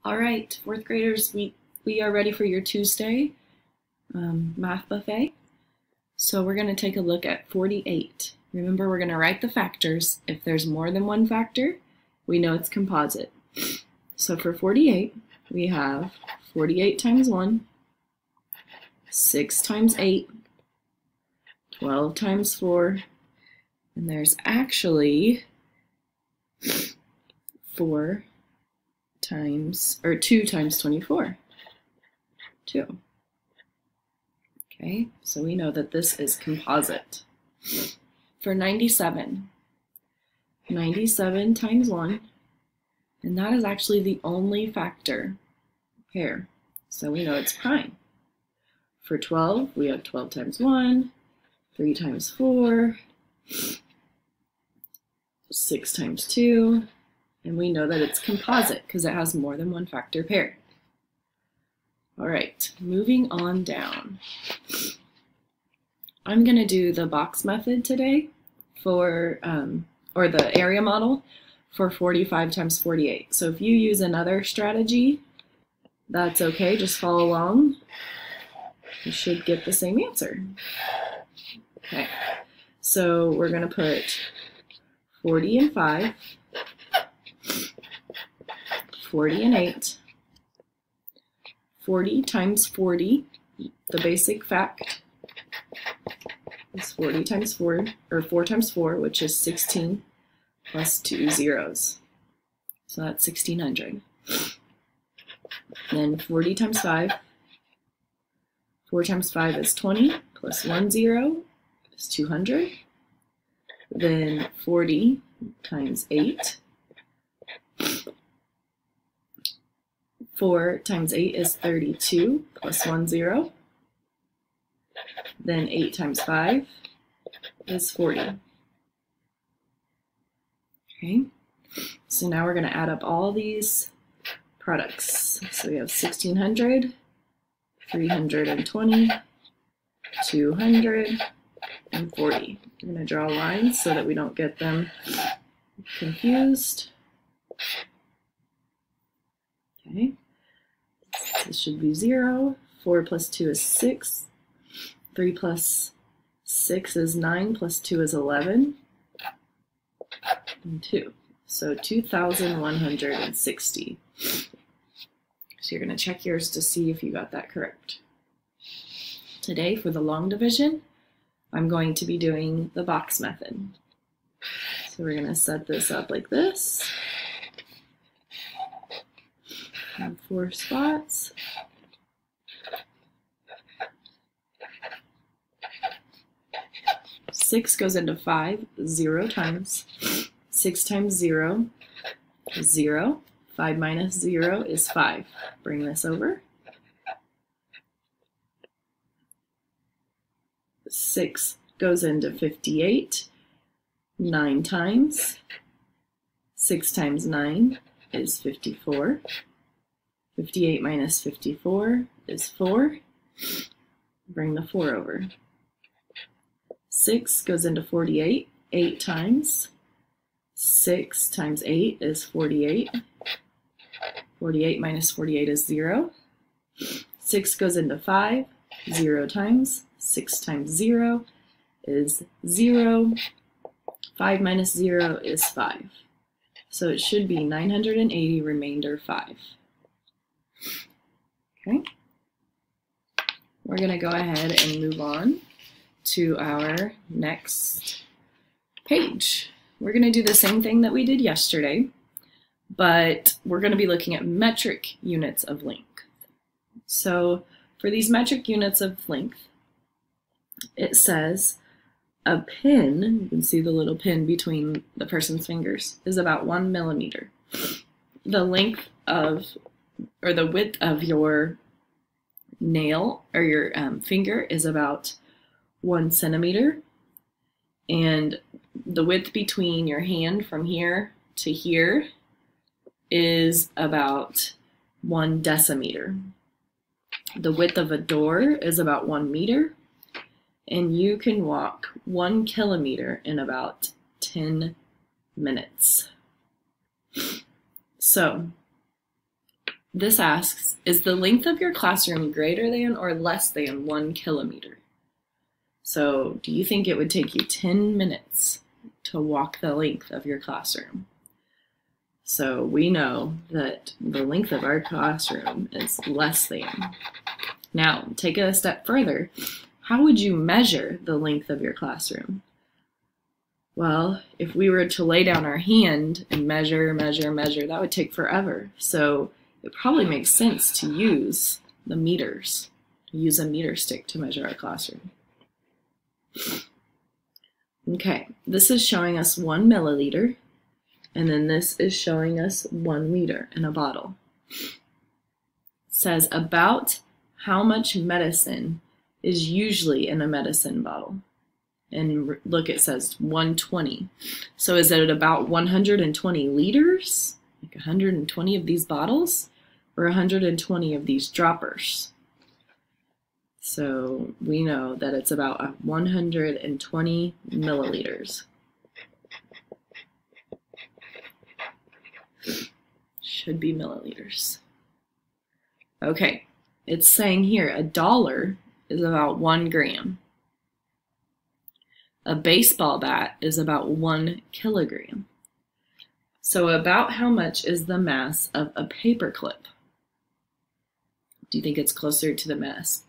All right, fourth graders, we are ready for your Tuesday math buffet. So we're going to take a look at 48. Remember, we're going to write the factors. If there's more than one factor, we know it's composite. So for 48, we have 48 times 1, 6 times 8, 12 times 4, and there's actually 2 times 24. 2. Okay, so we know that this is composite. For 97, 97 times 1, and that is actually the only factor here, so we know it's prime. For 12, we have 12 times 1, 3 times 4, 6 times 2, and we know that it's composite because it has more than one factor pair. All right, moving on down. I'm going to do the box method today for, or the area model for 45 times 48. So if you use another strategy, that's okay, just follow along. You should get the same answer. Okay, so we're going to put 40 and 5, 40 and 8, 40 times 40, the basic fact is 40 times 4, or 4 times 4, which is 16, plus 2 zeros. So that's 1600. Then 40 times 5, 4 times 5 is 20, plus 1 0 is 200. Then 40 times 8, 4 times 8 is 32, plus 1 0. Then 8 times 5 is 40. Okay, so now we're going to add up all these products. So we have 1600, 320, 200, and 40. We're going to draw lines so that we don't get them confused. Okay, this should be 0. 4 plus 2 is 6. 3 plus 6 is 9, plus 2 is 11, and 2. So 2,160. So you're going to check yours to see if you got that correct. Today, for the long division, I'm going to be doing the box method. So we're going to set this up like this. Have 4 spots. Six goes into 5 0 times. 6 times 0 is 0. 5 minus 0 is 5. Bring this over. 6 goes into 58 9 times. 6 times 9 is 54. 58 minus 54 is 4. Bring the 4 over. 6 goes into 48 8 times. 6 times 8 is 48. 48 minus 48 is 0. 6 goes into 5 0 times. 6 times 0 is 0. 5 minus 0 is 5. So it should be 980 remainder 5. Okay. We're going to go ahead and move on to our next page. We're going to do the same thing that we did yesterday, but we're going to be looking at metric units of length. So for these metric units of length, it says a pin, you can see the little pin between the person's fingers, is about 1 millimeter. The length of, or the width of your nail or your finger is about 1 centimeter, and the width between your hand from here to here is about 1 decimeter. The width of a door is about 1 meter, and you can walk 1 kilometer in about 10 minutes. So This asks, is the length of your classroom greater than or less than 1 kilometer? So do you think it would take you 10 minutes to walk the length of your classroom? So we know that the length of our classroom is less than. Now, take it a step further. How would you measure the length of your classroom? Well, if we were to lay down our hand and measure, that would take forever. So it probably makes sense to use the meters, use a meter stick to measure our classroom. Okay, this is showing us 1 milliliter, and then this is showing us 1 liter in a bottle. It says about how much medicine is usually in a medicine bottle. And look, it says 120. So is it about 120 liters? Like 120 of these bottles? Or 120 of these droppers? So we know that it's about 120 milliliters. Should be milliliters. Okay, it's saying here a dollar is about 1 gram. A baseball bat is about 1 kilogram. So about how much is the mass of a paper clip? Do you think it's closer to the mass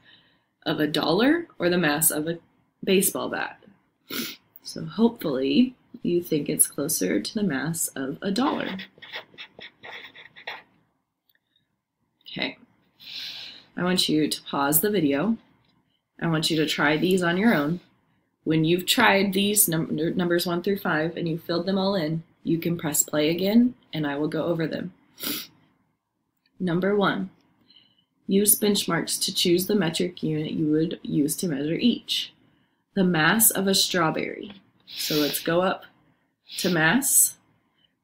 of a dollar or the mass of a baseball bat? So hopefully you think it's closer to the mass of a dollar. Okay, I want you to pause the video. I want you to try these on your own. When you've tried these numbers 1 through 5 and you've filled them all in, you can press play again and I will go over them. Number 1, use benchmarks to choose the metric unit you would use to measure each. The mass of a strawberry. So let's go up to mass.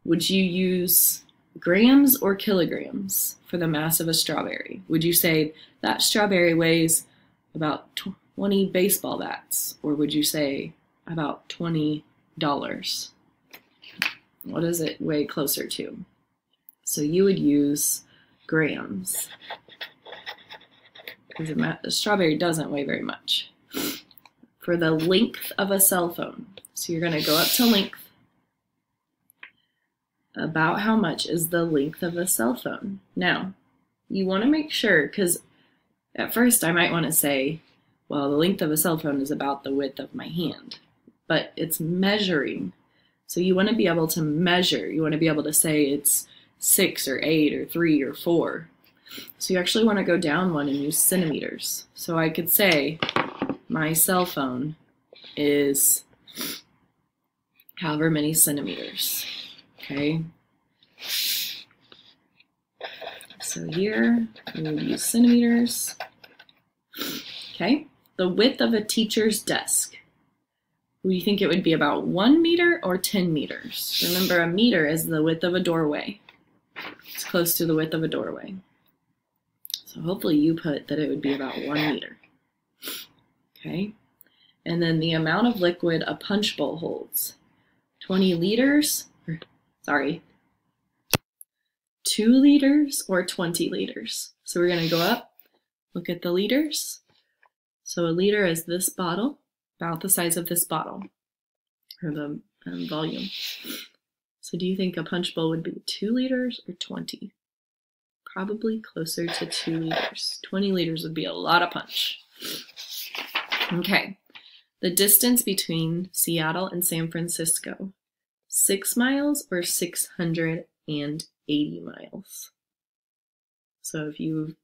Would you use grams or kilograms for the mass of a strawberry? Would you say that strawberry weighs about 20 baseball bats, or would you say about $20? What does it weigh closer to? So you would use grams, because a strawberry doesn't weigh very much. For the length of a cell phone, so you're going to go up to length. About how much is the length of a cell phone? Now, you want to make sure, because at first I might want to say, well, the length of a cell phone is about the width of my hand, but it's measuring. So you want to be able to measure. You want to be able to say it's 6 or 8 or 3 or 4. So you actually want to go down one and use centimeters. So I could say my cell phone is however many centimeters. Okay. So here we would use centimeters. Okay. The width of a teacher's desk. Do you think it would be about 1 meter or 10 meters? Remember, a meter is the width of a doorway. It's close to the width of a doorway. So hopefully you put that it would be about 1 meter. Okay. And then the amount of liquid a punch bowl holds. 20 liters, 2 liters or 20 liters. So we're going to go up, look at the liters. So a liter is this bottle, about the size of this bottle, or the volume. So do you think a punch bowl would be 2 liters or 20? Probably closer to 2 liters. 20 liters would be a lot of punch. Okay, the distance between Seattle and San Francisco, 6 miles or 680 miles? So if you've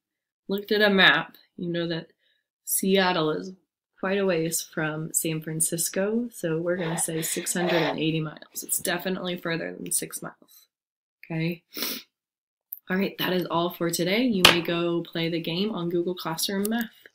looked at a map, you know that Seattle is quite a ways from San Francisco, so we're going to say 680 miles. It's definitely further than 6 miles. Okay? All right, that is all for today. You may go play the game on Google Classroom Math.